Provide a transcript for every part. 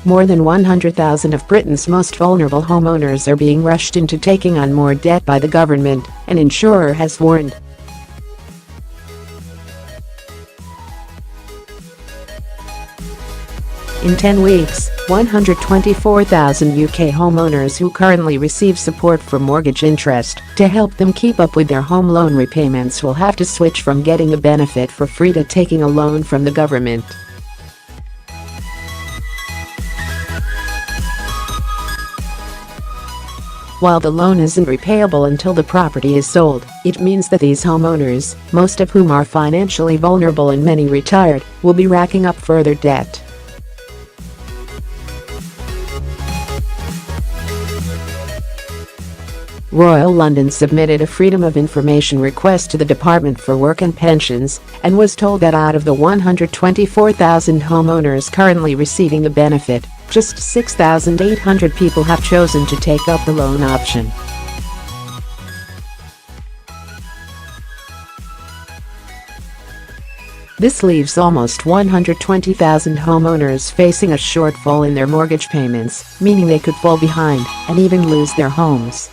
More than 100,000 of Britain's most vulnerable homeowners are being rushed into taking on more debt by the government, an insurer has warned. In 10 weeks, 124,000 UK homeowners who currently receive support for mortgage interest to help them keep up with their home loan repayments will have to switch from getting a benefit for free to taking a loan from the government. While the loan isn't repayable until the property is sold, it means that these homeowners, most of whom are financially vulnerable and many retired, will be racking up further debt. Royal London submitted a Freedom of Information request to the Department for Work and Pensions and was told that out of the 124,000 homeowners currently receiving the benefit, just 6,800 people have chosen to take up the loan option. This leaves almost 120,000 homeowners facing a shortfall in their mortgage payments, meaning they could fall behind and even lose their homes.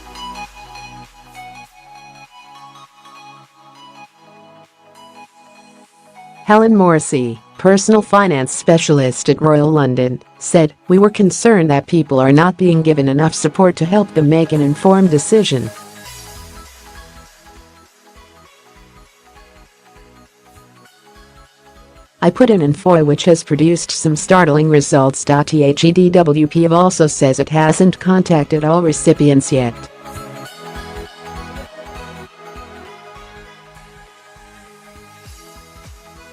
Helen Morrissey, personal finance specialist at Royal London, said, "We were concerned that people are not being given enough support to help them make an informed decision." "I put in info which has produced some startling results. THEDWP also says it hasn't contacted all recipients yet.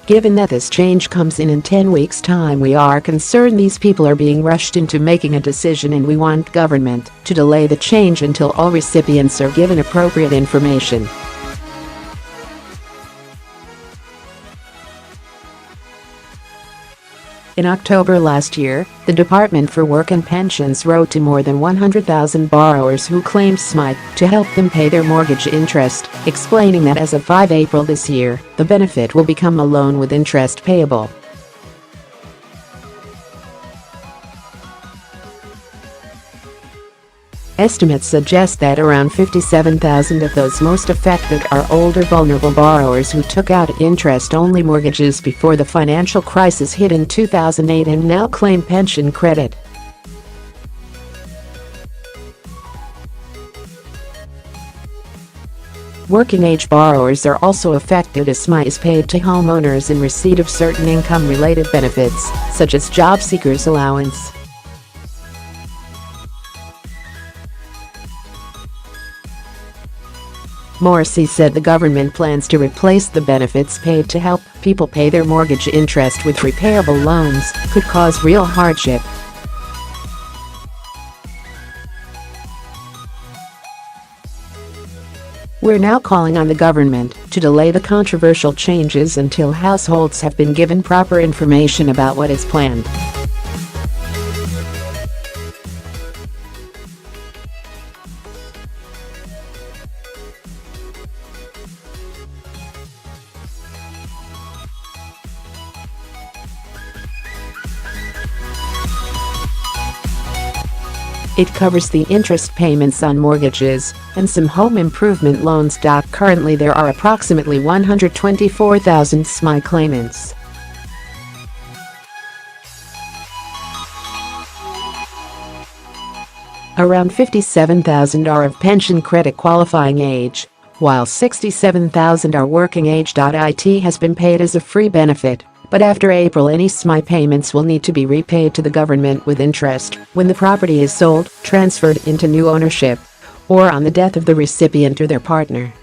Given that this change comes in 10 weeks' time, we are concerned these people are being rushed into making a decision, and we want government to delay the change until all recipients are given appropriate information." In October last year, the Department for Work and Pensions wrote to more than 100,000 borrowers who claimed SMI to help them pay their mortgage interest, explaining that as of 5 April this year, the benefit will become a loan with interest payable. Estimates suggest that around 57,000 of those most affected are older vulnerable borrowers who took out interest-only mortgages before the financial crisis hit in 2008 and now claim pension credit. Working-age borrowers are also affected as SMI is paid to homeowners in receipt of certain income-related benefits, such as job seekers allowance. Morrissey said the government plans to replace the benefits paid to help people pay their mortgage interest with repayable loans could cause real hardship. "We're now calling on the government to delay the controversial changes until households have been given proper information about what is planned." It covers the interest payments on mortgages and some home improvement loans. Currently there are approximately 124,000 SMI claimants. Around 57,000 are of pension credit qualifying age, while 67,000 are working age. It has been paid as a free benefit, but after April any SMI payments will need to be repaid to the government with interest when the property is sold, transferred into new ownership, or on the death of the recipient or their partner.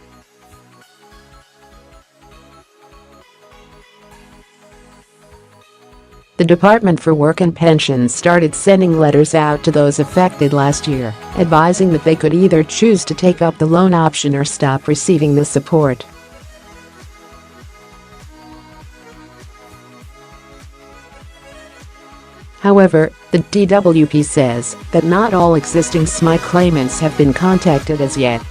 The Department for Work and Pensions started sending letters out to those affected last year, advising that they could either choose to take up the loan option or stop receiving the support. However, the DWP says that not all existing SMI claimants have been contacted as yet.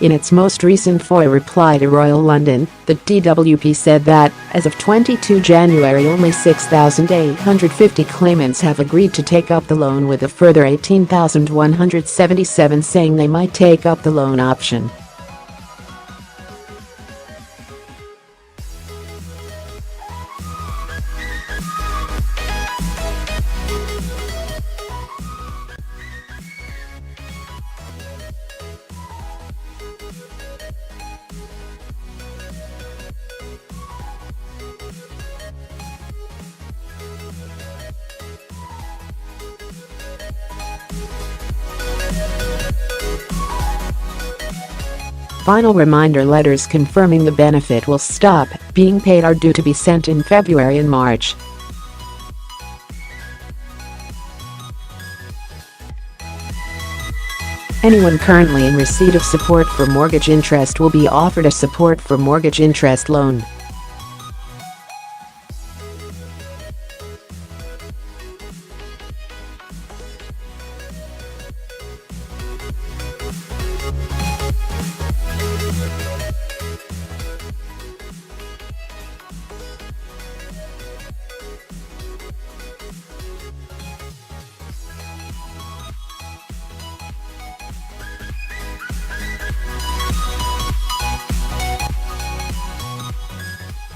In its most recent FOI reply to Royal London, the DWP said that, as of 22 January, only 6,850 claimants have agreed to take up the loan, with a further 18,177 saying they might take up the loan option. Final reminder letters confirming the benefit will stop being paid are due to be sent in February and March. Anyone currently in receipt of support for mortgage interest will be offered a support for mortgage interest loan.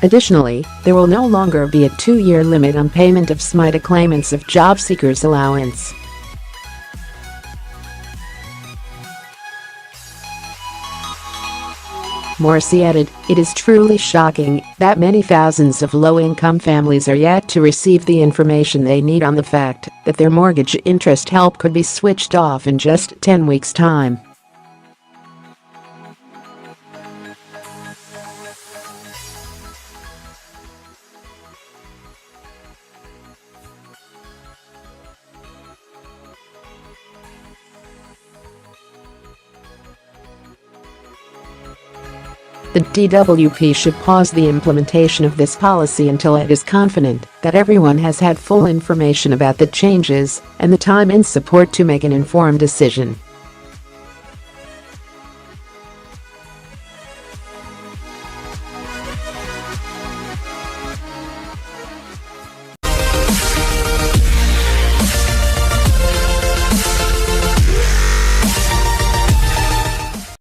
Additionally, there will no longer be a 2-year limit on payment of SMI to claimants of job seekers allowance. Morrissey added, "It is truly shocking that many thousands of low-income families are yet to receive the information they need on the fact that their mortgage interest help could be switched off in just 10 weeks' time." The DWP should pause the implementation of this policy until it is confident that everyone has had full information about the changes and the time and support to make an informed decision.